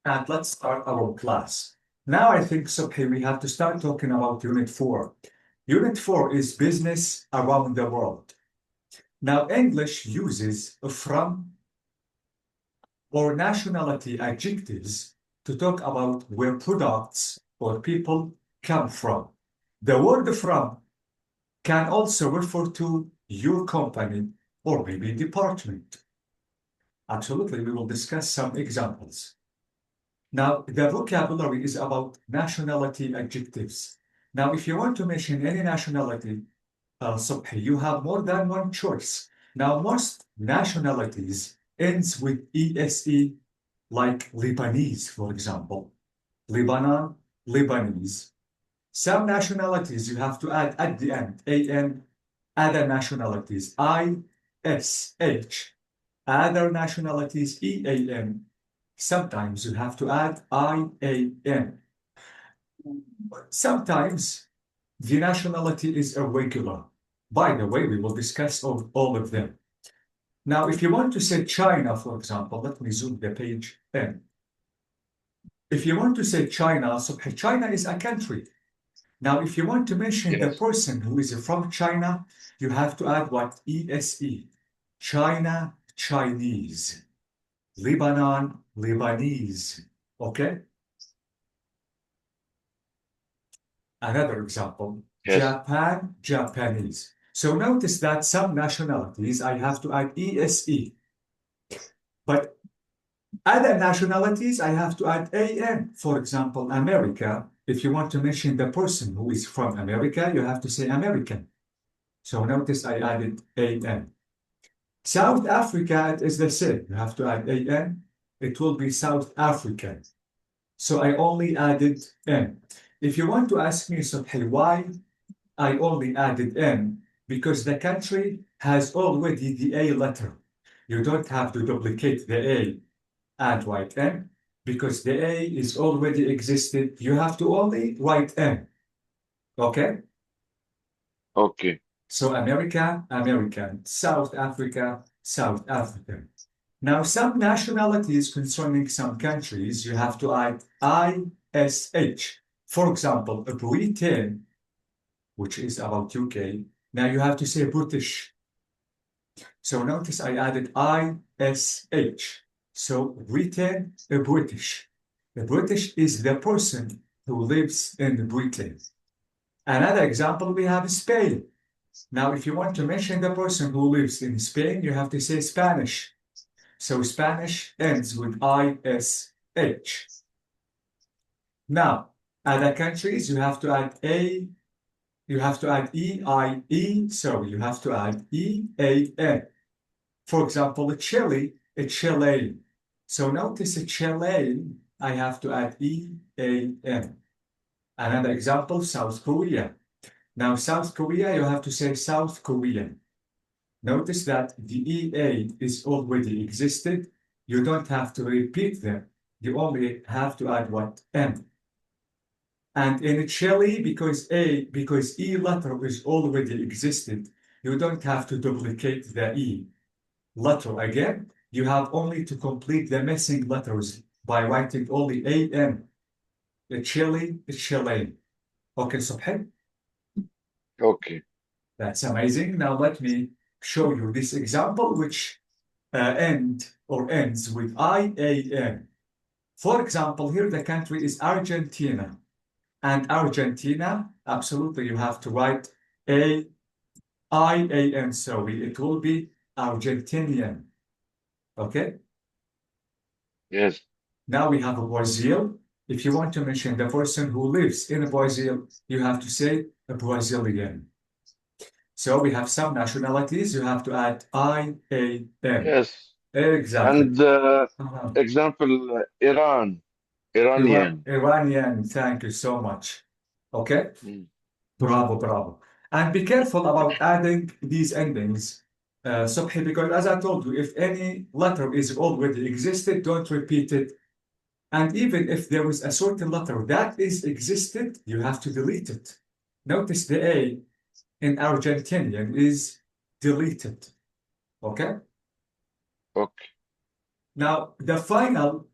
and let's start our class. Now I think, Subhi, we have to start talking about Unit 4. Unit 4 is business around the world. Now, English uses from or nationality adjectives to talk about where products or people come from. The word from can also refer to your company or maybe department. Absolutely, we will discuss some examples. Now, the vocabulary is about nationality adjectives. Now, if you want to mention any nationality, Subhi, you have more than one choice. Now, most nationalities ends with ESE, like Lebanese, for example. Lebanon, Lebanese. Some nationalities you have to add at the end, AN. Other nationalities, ISH. Other nationalities, EAN. Sometimes you have to add IAN. Sometimes the nationality is irregular. By the way, we will discuss all of them. Now, if you want to say China, for example, let me zoom the page in. If you want to say China, so China is a country. Now, if you want to mention the Yes. person who is from China, you have to add what? ESE. China, Chinese. Lebanon, Lebanese. Okay? Another example, Yes. Japan, Japanese. So notice that some nationalities I have to add ESE. But other nationalities I have to add AN. For example, America, if you want to mention the person who is from America, you have to say American. So notice I added AN. South Africa is the same. You have to add AN. It will be South African. So I only added N. If you want to ask me, Subhi, why I only added N, because the country has already the A letter. You don't have to duplicate the A and write N, because the A is already existed. You have to only write N. Okay? Okay. So America, American. South Africa, South African. Now, some nationalities concerning some countries, you have to add ISH. For example, Britain, which is about UK, now you have to say British. So notice I added ISH. So Britain, a British. The British is the person who lives in Britain. Another example, we have Spain. Now, if you want to mention the person who lives in Spain, you have to say Spanish. So Spanish ends with ISH. Now, other countries, you have to add A, you have to add EIE, so you have to add EAN. For example, Chile, a Chilean. So notice a Chilean, I have to add EAN. Another example, South Korea. Now, South Korea, you have to say South Korean. Notice that the EA is already existed. You don't have to repeat them. You only have to add what? N. And in Chile, because E letter is already existed, you don't have to duplicate the E letter again. You have only to complete the missing letters by writing only AN. The Chile, the Chilean. Okay, Subhi? Okay. That's amazing. Now let me show you this example, which ends with IAN. For example, here the country is Argentina. And Argentina, absolutely, you have to write IAN, so it will be Argentinian. Okay? Yes. Now we have Brazil. If you want to mention the person who lives in Brazil, you have to say a Brazilian. So we have some nationalities, you have to add IAN. Yes. Exactly. And Uh-huh. example, Iran, Iranian. Iranian, thank you so much. Okay? Mm. Bravo, bravo. And be careful about adding these endings, Subhi, because as I told you, if any letter is already existed, don't repeat it. And even if there is a certain letter that is existed, you have to delete it. Notice the A in Argentinian is deleted. Okay? Okay. Now, the final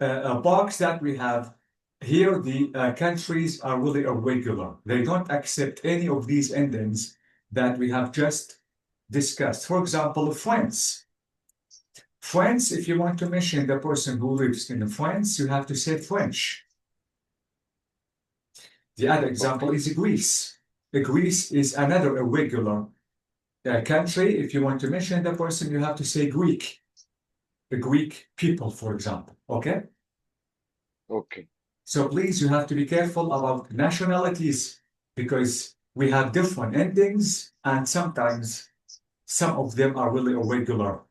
box that we have here, the countries are really irregular. They don't accept any of these endings that we have just discussed. For example, France. France, if you want to mention the person who lives in France, you have to say French. The other example is Greece. Greece is another irregular country. If you want to mention the person, you have to say Greek. The Greek people, for example. Okay? Okay. So please, you have to be careful about nationalities because we have different endings and sometimes some of them are really irregular.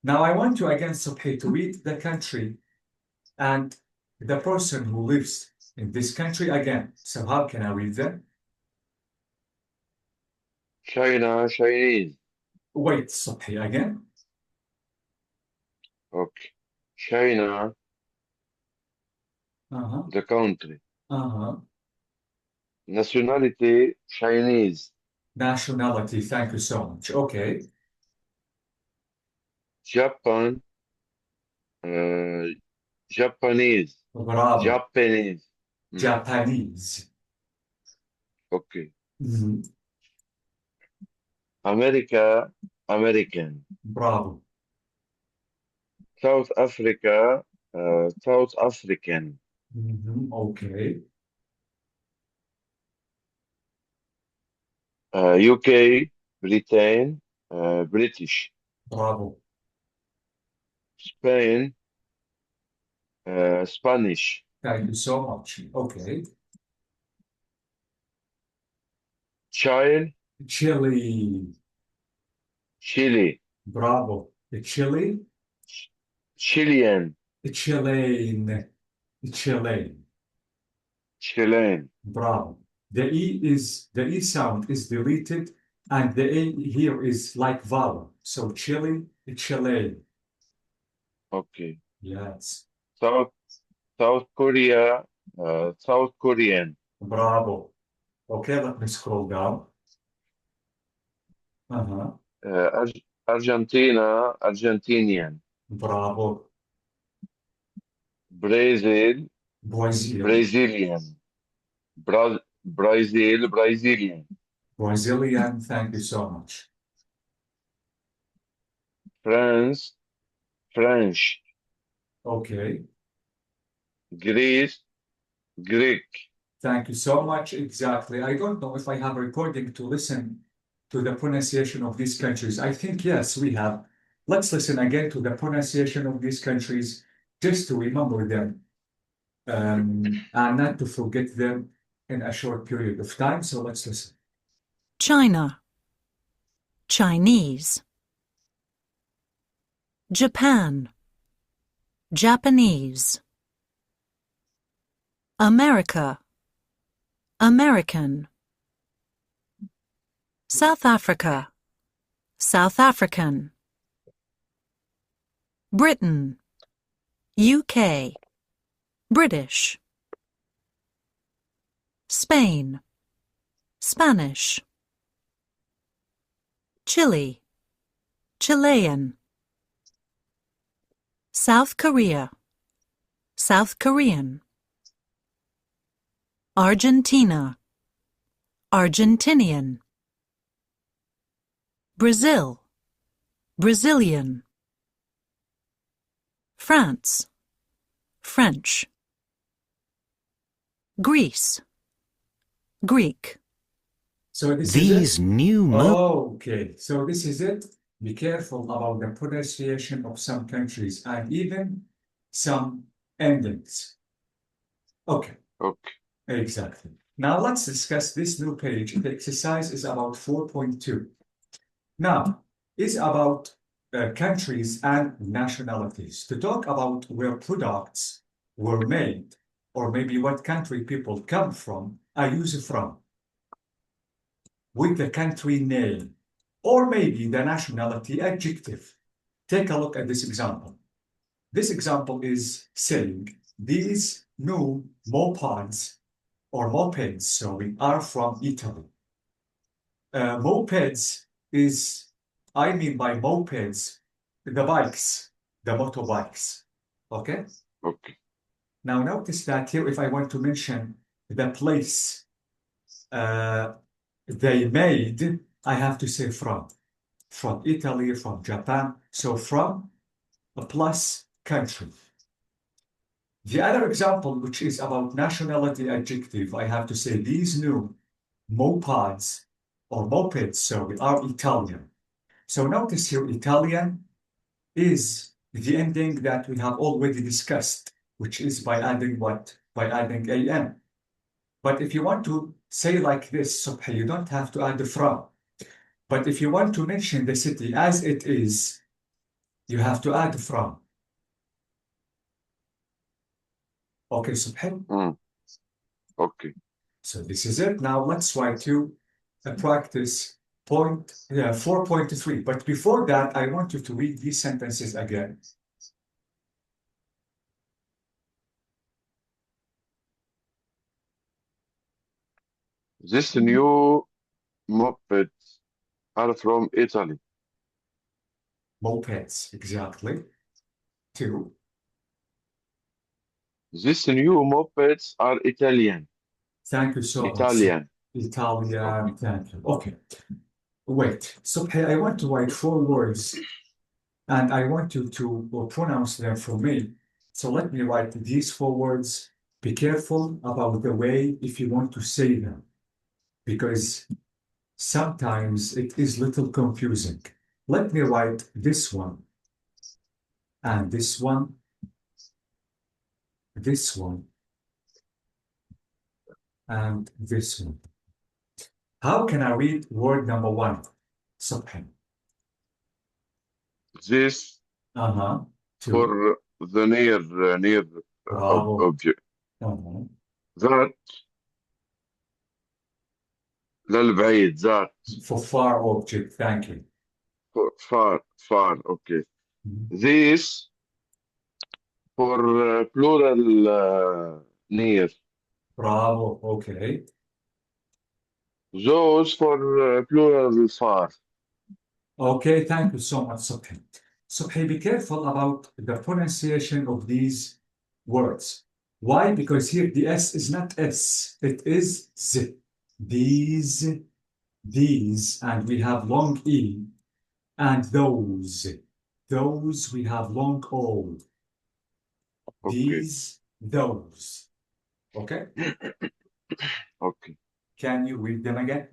Now, I want you again, Subhi, to read the country and the person who lives in this country again. So how can I read them? China, Chinese. Wait, Subhi, again. Okay. China, Uh-huh. the country. Uh-huh. Nationality, Chinese. Nationality, thank you so much. Okay. Japan, Japanese. Bravo. Japanese. Japanese. Okay. Mhm. America, American. Bravo. South Africa, South African. Okay. UK, Britain, British. Bravo. Spain, Spanish. Thank you so much. Okay. Chile, Chile. Chile. Bravo. Chile. Chilean, Chilean. Chilean. Chilean. Bravo. The E sound is deleted and the A here is like vowel. So Chile, Chilean. Okay. Yes. South Korea, South Korean. Bravo. Okay, let me scroll down. Uh-huh. Argentina, Argentinian. Bravo. Brazil, Brazil. Brazilian. Brazil, Brazilian. Brazilian, thank you so much. France, French. Okay. Greece, Greek. Thank you so much. Exactly. I don't know if I have a recording to listen to the pronunciation of these countries. I think yes, we have. Let's listen again to the pronunciation of these countries just to remember them and not to forget them in a short period of time. So let's listen. China, Chinese. Japan, Japanese. America, American. South Africa, South African. Britain, UK, British. Spain, Spanish. Chile, Chilean. South Korea, South Korean. Argentina, Argentinian. Brazil, Brazilian. France, French. Greece, Greek. So this These is it. new Okay, so this is it. Be careful about the pronunciation of some countries and even some endings. Okay, Okay. exactly. Now let's discuss this new page. The exercise is about 4.2. Now, it's about countries and nationalities. To talk about where products were made, or maybe what country people come from, I use from with the country name, or maybe the nationality adjective. Take a look at this example. This example is saying these new mopeds, sorry, are from Italy. Mopeds is, I mean by mopeds, the bikes, the motorbikes. Okay? Okay. Now notice that here, if I want to mention the place they made, I have to say from Italy, from Japan. So from plus country. The other example, which is about nationality adjective, I have to say these new mopeds, sorry, are Italian. So notice here, Italian is the ending that we have already discussed, which is by adding what? By adding an. But if you want to say like this, Subhi, you don't have to add the from. But if you want to mention the city as it is, you have to add from. Okay, Subhi? Okay. So this is it. Now let's try to practice 4.3. But before that, I want you to read these sentences again. This new mopeds are from Italy. Mopeds, exactly. 2. This new mopeds are Italian. Thank you so much. Italian. Italian, thank you. Okay. Wait, Subhi, I want to write 4 words and I want you to pronounce them for me. So let me write these 4 words. Be careful about the way if you want to say them, because sometimes it is little confusing. Let me write this one, and this one, this one, and this one. How can I read word number 1? Subhi. This 2. for the near Bravo. object. Uh-huh. That للبعيد that For far object, thank you. for far okay. Mhm. This for plural near. Bravo, okay. Those for plural far. Okay, thank you so much, Subhi. Subhi, be careful about the pronunciation of these words. Why? Because here the S is not S, it is Z. These, and we have long E, and those. Those, we have long O. Okay. These, those. Okay? Okay. Can you read them again?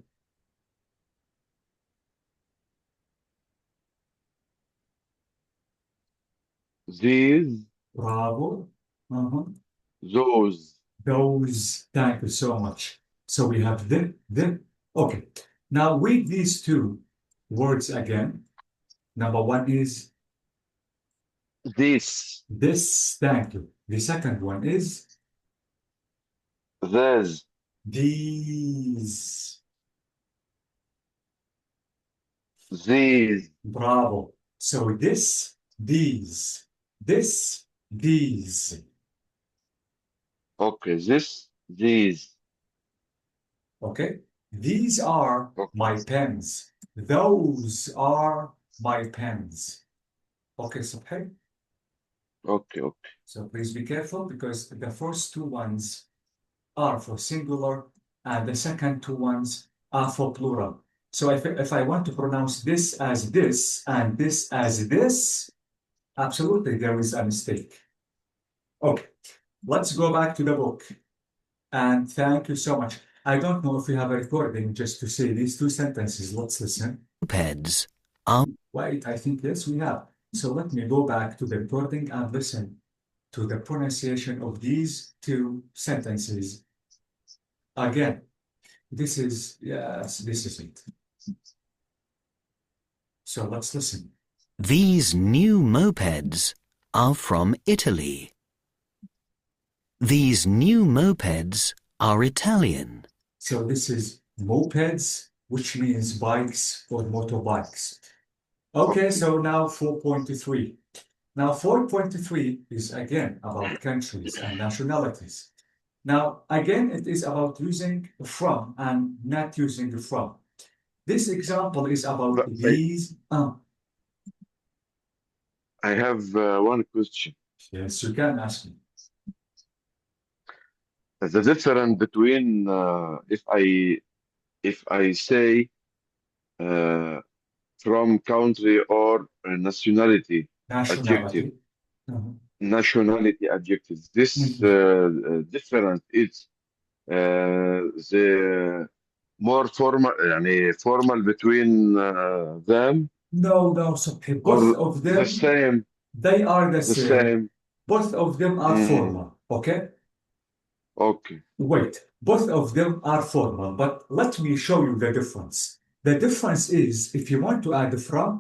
These, Bravo. Uh-huh. those. Those, thank you so much. So we have the. Okay. Now read these 2 words again. Number 1 is This, this, thank you. The second one is these, these. these. Bravo. So this, these. This, these. Okay. This, these. Okay? These are Okay. my pens. Those are my pens. Okay, Subhi? Okay. Okay. So please be careful because the first 2 ones are for singular and the second 2 ones are for plural. So if I want to pronounce this as this and this as this, absolutely there is a mistake. Okay, let's go back to the book. And thank you so much. I don't know if we have a recording just to say these 2 sentences. Let's listen. Mopeds are Wait, I think yes, we have. So let me go back to the recording and listen to the pronunciation of these 2 sentences. Again, this is it. So let's listen. These new mopeds are from Italy. These new mopeds are Italian. So this is mopeds, which means bikes or motorbikes. Okay, so now 4.3. Now 4.3 is again about countries and nationalities. Now, again, it is about using from and not using the from. This example is about these. I have one question. Yes, you can ask me. The difference between if I say from country or nationality adjective, Nationality. Mhm. nationality adjective. This Mhm. difference is the more formal, يعني formal between them, No, no, so both or of the them, same, they are the the same. same. Both of them are Mm, formal, okay? okay, Wait, both of them are formal, but let me show you the difference. The difference is if you want to add from,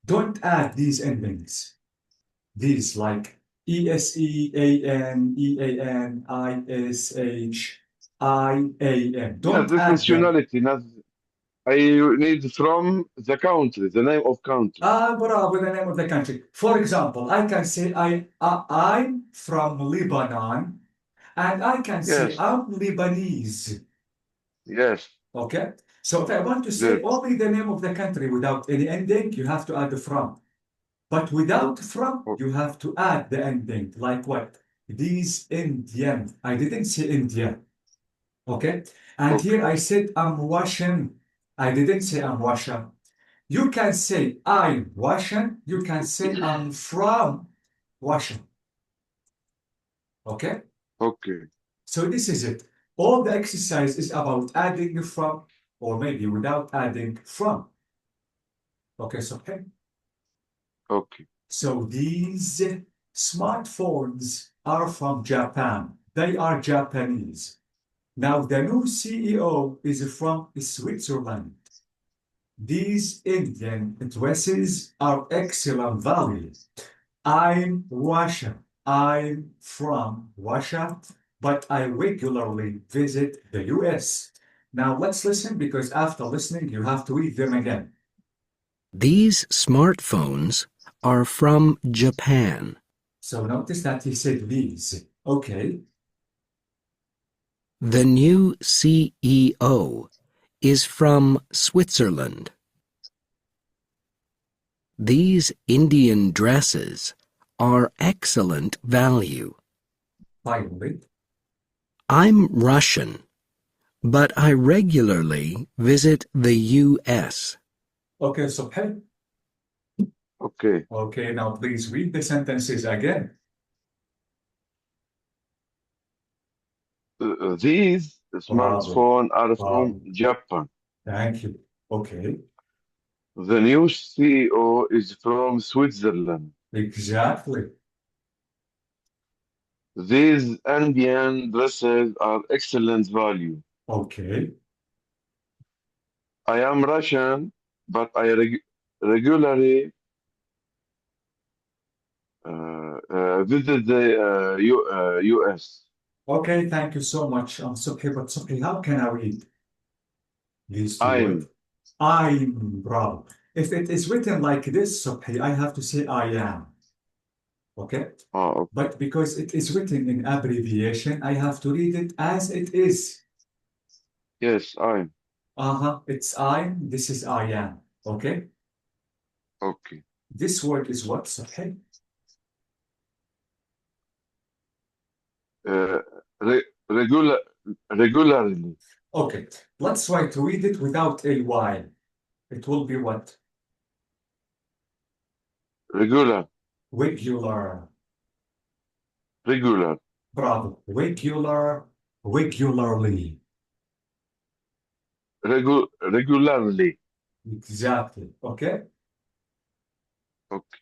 don't add these endings. These like ESEAN, EAN, ISH, IAN. yes, Don't this add them. nationality. Not, I need from the country, the name of country. Bravo, the name of the country. For example, I can say I'm from Lebanon, and I can say Yes, I'm Lebanese. yes, Okay? So if I want to say good. only the name of the country without any ending, you have to add the from. But without from, O- you have to add the ending. Like what? These Indian. I didn't say India. Okay? And Okay, here I said I'm Russian. I didn't say I'm Russian. You can say I'm Russian. You can say I'm from Russia. Okay? okay, So this is it. All the exercise is about adding from, or maybe without adding from. Okay, so hey. okay, So these smartphones are from Japan. They are Japanese. Now the new CEO is from Switzerland. These Indian dresses are excellent value. I'm Russian. I'm from Russia, but I regularly visit the US. Now let's listen because after listening, you have to read them again. These smartphones are from Japan. So notice that he said these. Okay. The new CEO is from Switzerland. These Indian dresses are excellent value. Finally. I'm Russian, but I regularly visit the US. Okay, so hey. okay. Okay, now please read the sentences again. These Bravo. smartphones are from Bravo. Japan. Thank you. Okay. The new CEO is from Switzerland. Exactly. These Indian dresses are excellent value. Okay. I am Russian, but I regularly visit the US. Okay, thank you so much. Subhi, but Subhi, how can I read these two words? I'm. I'm bravo. If it is written like this, Subhi, I have to say I am. Okay? Oh, But because it is written in abbreviation, I have to read it as it is. yes, I'm. It's I'm, this is I am. Okay? Okay. This word is what, Subhi? Uh, regularly. Okay, let's try to read it without a Y. It will be what? Regular. Regular. Regular. Bravo. Regular. Regularly. Regularly. Exactly. Okay? Okay.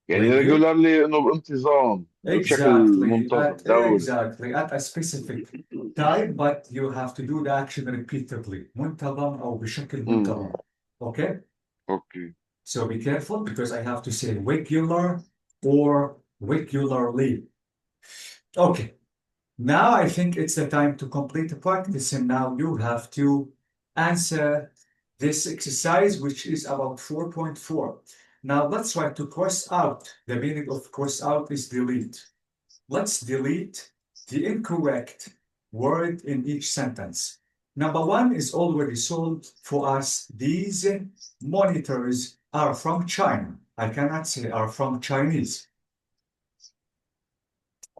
يعني Regular. regularly إنه بانتظام بشكل Exactly. منتظم At دوري. exactly at a specific time, but you have to do the action repeatedly. منتظم أو بشكل منتظم. Mm, Okay? okay. So be careful because I have to say regular or regularly. Okay. Now I think it's the time to complete the practice, and now you have to answer this exercise, which is about 4.4. Now let's try to cross out. The meaning of cross out is delete. Let's delete the incorrect word in each sentence. Number one is already solved for us. These monitors are from China. I cannot say are from Chinese.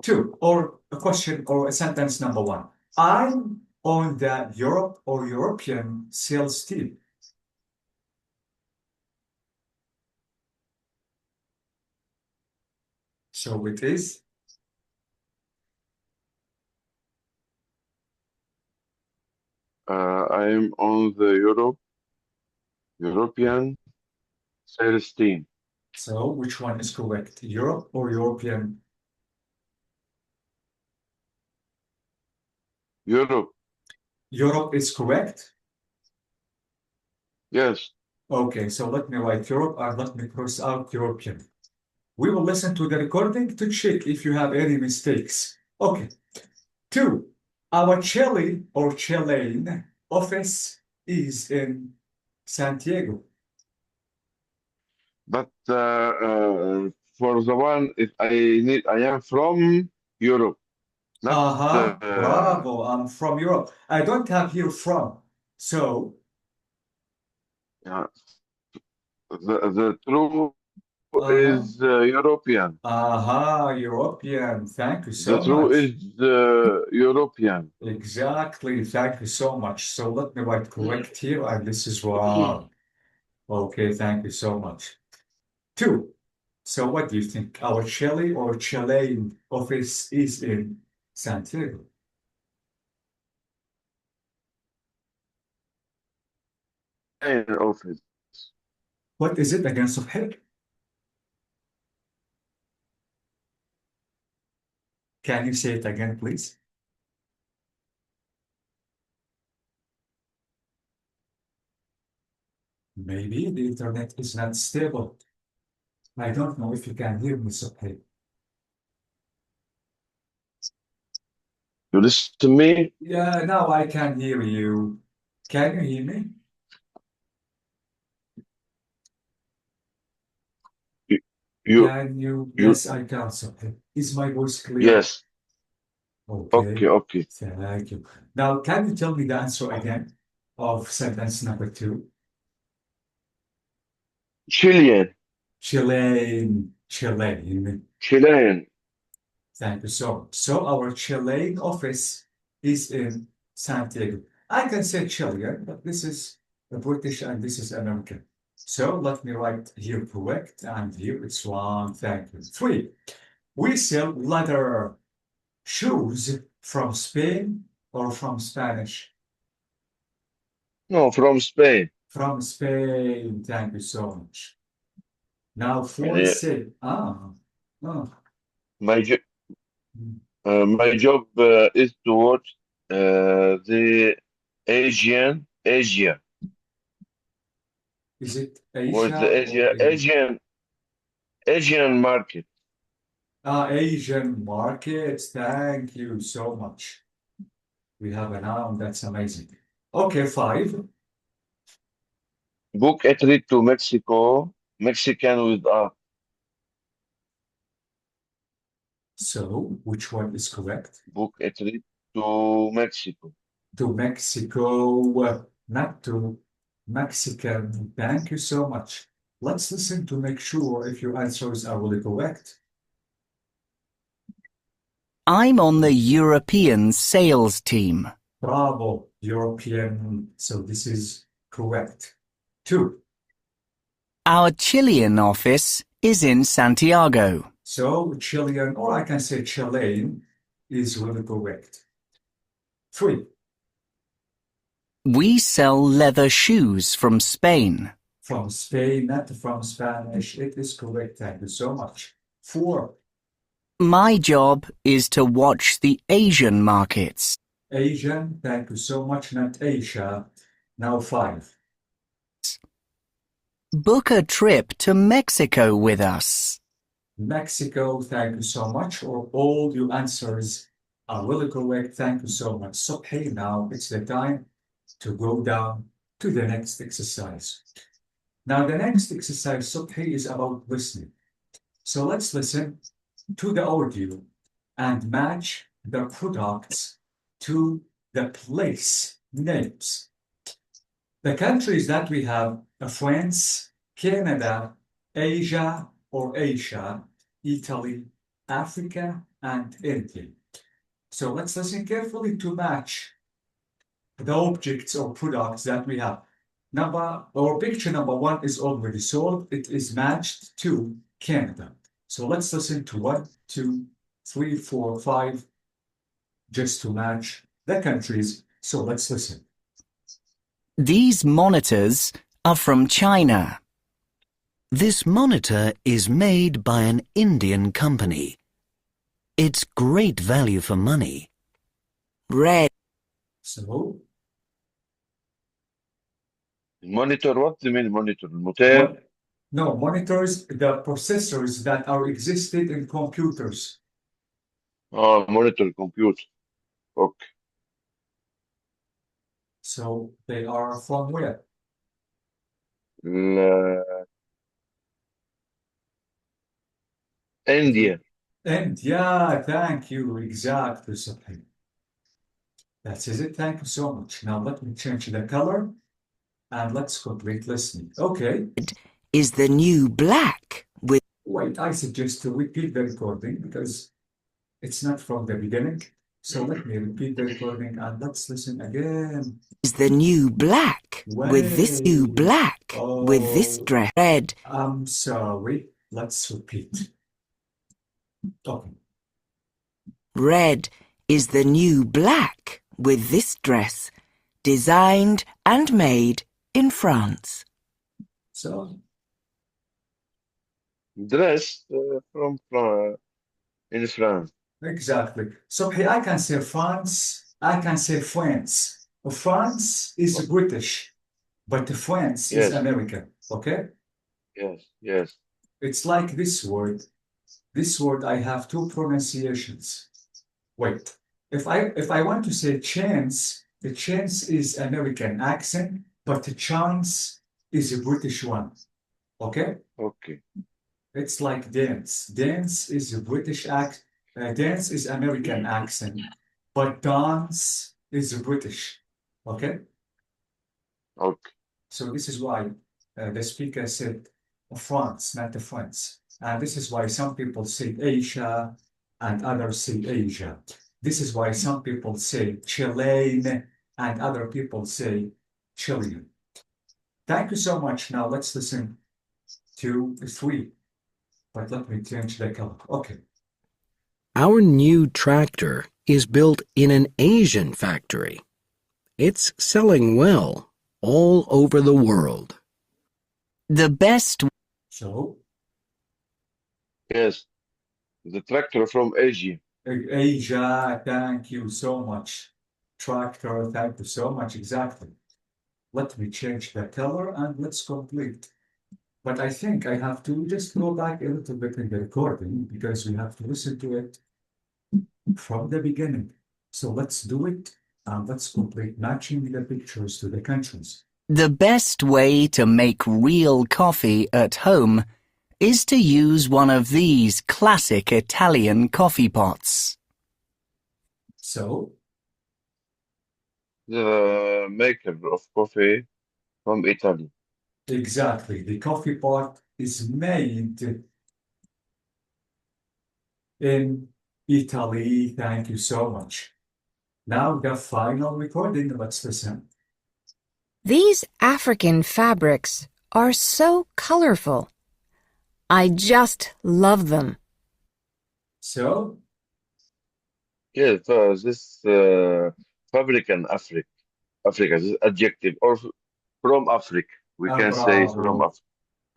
Two, or a question or a sentence number one. I'm on the Europe or European sales team. So it is I'm on the European sales team. so which one is correct? Europe or European? Europe. Europe is correct. Yes. Okay, so let me write Europe and let me cross out European. We will listen to the recording to check if you have any mistakes. Okay. 2. Our Chile or Chilean office is in Santiago. But for the one, I am from Europe, not Bravo. I'm from Europe. I don't have here from. So, yeah, the true uh-huh. is European. European. Thank you The so true much. is European. Exactly. Thank you so much. So let me write correct here, and this is wrong. Okay, thank you so much. 2. So what do you think? Our Chile or Chilean office is in Santiago. In office. What is it again, Subhair? Can you say it again, please? Maybe the internet is not stable. I don't know if you can hear me, Subhair. You listen to me? Yeah, now I can hear you. Can you hear me? You, you, Can you? you Yes, I can, Subhair. Is my voice clear? yes. Okay, Okay. thank you. Now, can you tell me the answer again of sentence number 2? Chilean. Chilean. Chilean. Thank you. So our Chilean office is in Santiago. I can say Chilean, but this is a British and this is American. So let me write here correct, and here it's wrong. Thank you. 3. We sell leather shoes from Spain or from Spanish? No, from Spain. From Spain. Thank you so much. Now, 4 يعني say, my jo my job is to watch the Asia. is it What's the Asia or Asia? Asian market? Asian markets. Thank you so much. We have a noun. That's amazing. Okay, 5. Book a trip to Mexico, Mexican with us. So, which one is correct? Book a trip to Mexico. To Mexico, not to Mexican. Thank you so much. Let's listen to make sure if your answers are really correct. I'm on the European sales team. Bravo, European. So this is correct. 2. Our Chilean office is in Santiago. So Chilean, or I can say Chilean, is really correct. 3. We sell leather shoes from Spain. From Spain, not from Spanish. It is correct. Thank you so much. 4. My job is to watch the Asian markets. Asian. Thank you so much. Not Asia. Now 5. Book a trip to Mexico with us. Mexico. Thank you so much. Or all your answers are really correct. Thank you so much. So hey, now it's the time to go down to the next exercise. Now the next exercise, Subhi, is about listening. So let's listen to the audio and match the products to the place names. The countries that we have are France, Canada, Asia or Asia, Italy, Africa, and India. So let's listen carefully to match the objects or products that we have. Picture number one is already solved. It is matched to Canada. So let's listen to 1, 2, 3, 4, 5, just to match the countries. So let's listen. These monitors are from China. This monitor is made by an Indian company. It's great value for money. Red, So, Monitor, what do you mean monitor? الموتيل. no, monitors, the processors that are existed in computers. Monitor computer. Okay. So they are from where? India. And yeah, thank you. Exactly, Subhi. That is it. Thank you so much. Now let me change the color and let's complete listening. Okay. is the new black with Wait, I suggest to repeat the recording because it's not from the beginning. So let me repeat the recording and let's listen again. is the new black with this new Wait. black with this Oh, dress. Red, I'm sorry. Let's repeat. Okay. red is the new black with this dress, designed and made in France. So, Dress from in France. exactly. So here I can say France, I can say France. France is British, but France is Yes, American. Okay? yes. It's like this word. This word, I have two pronunciations. Wait, if I want to say chance, the chance is American accent, but the chance is a British one. Okay? Okay. It's like dance. Dance is a dance is American accent, but dance is British. Okay? Okay. So this is why the speaker said France, not the France. And this is why some people say Asia and others say Asia. This is why some people say Chilean and other people say Chilean. Thank you so much. Now let's listen to 3. But let me change the color. Okay. Our new tractor is built in an Asian factory. It's selling well all over the world. The best So Yes. The tractor from Asia. Asia, thank you so much. Tractor, thank you so much. Exactly. Let me change the color and let's complete. But I think I have to just go back a little bit in the recording because we have to listen to it from the beginning. So let's do it and let's complete matching the pictures to the countries. The best way to make real coffee at home is to use one of these classic Italian coffee pots. So, The maker of coffee from Italy. exactly, the coffee pot is made in Italy. Thank you so much. Now the final recording. Let's listen. These African fabrics are so colorful. I just love them. So, Yes, this fabric and Africa, this adjective, or from Africa. We can say from bravo. Africa.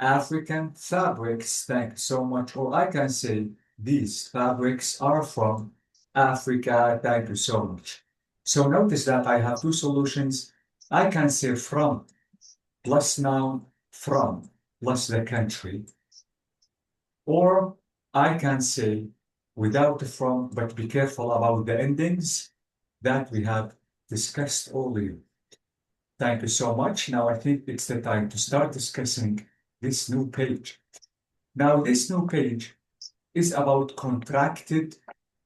African fabrics. Thank you so much. Or I can say these fabrics are from Africa. Thank you so much. So notice that I have two solutions. I can say from plus noun from plus the country. Or I can say without the from, but be careful about the endings that we have discussed earlier. Thank you so much. Now I think it's the time to start discussing this new page. Now this new page is about contracted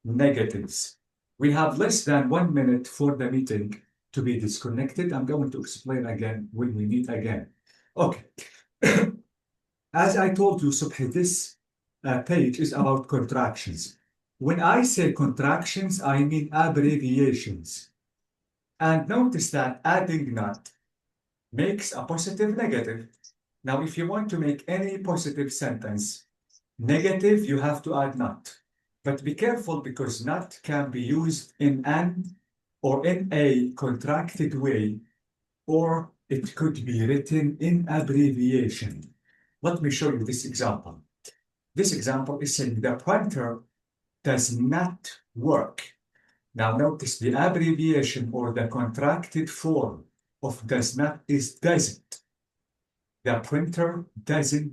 negatives. We have less than 1 minute for the meeting to be disconnected. I'm going to explain again when we meet again. Okay. As I told you, Subhi, this page is about contractions. When I say contractions, I mean abbreviations. And notice that adding not makes a positive negative. Now, if you want to make any positive sentence negative, you have to add not. But be careful because not can be used in an or in a contracted way, or it could be written in abbreviation. Let me show you this example. This example is saying the printer does not work. Now notice the abbreviation or the contracted form of does not is doesn't. The printer doesn't